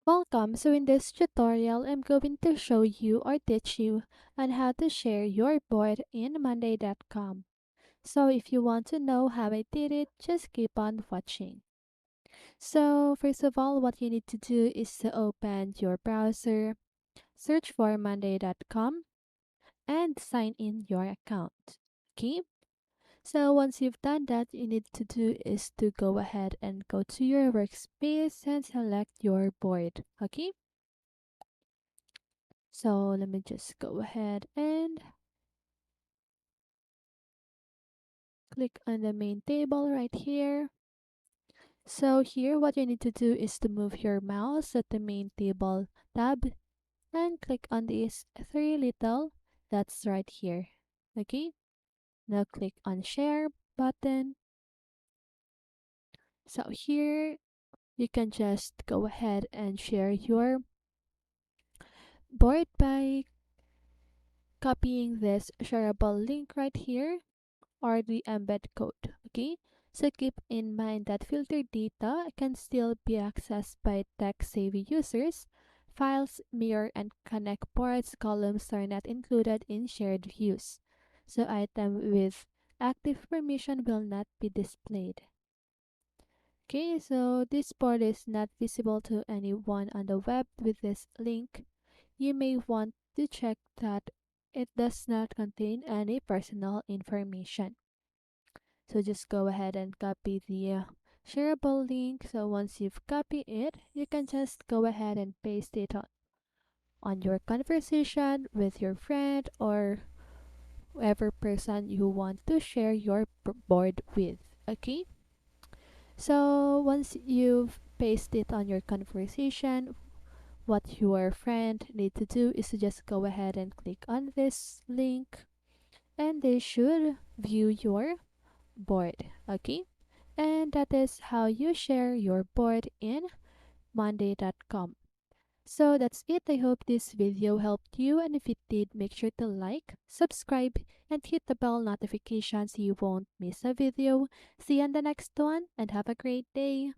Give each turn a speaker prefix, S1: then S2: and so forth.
S1: Welcome. So in this tutorial, I'm going to show you or teach you on how to share your board in Monday.com. So if you want to know how I did it, just keep on watching. So first of all, what you need to do is to open your browser, search for Monday.com, and sign in your account. Okay? So once you've done that, you need to do is to go ahead and go to your workspace and select your board. Okay? So let me just go ahead and click on the main table right here. So here what you need to do is to move your mouse at the main table tab and click on these three little dots right here. Okay, now click on share button. So here you can just go ahead and share your board by copying this shareable link right here or the embed code. Okay, so keep in mind that filtered data can still be accessed by tech-savvy users. Files, mirror, and connect boards columns are not included in shared views. So item with active permission will not be displayed. Okay, so this board is not visible to anyone on the web with this link. You may want to check that it does not contain any personal information. So just go ahead and copy the shareable link. So once you've copied it, you can just go ahead and paste it on your conversation with your friend or whoever person you want to share your board with. Okay? So once you've pasted it on your conversation, what your friend need to do is to just go ahead and click on this link and they should view your board. Okay? And that is how you share your board in Monday.com. So that's it. I hope this video helped you, and if it did, make sure to like, subscribe, and hit the bell notification so you won't miss a video. See you on the next one, and have a great day.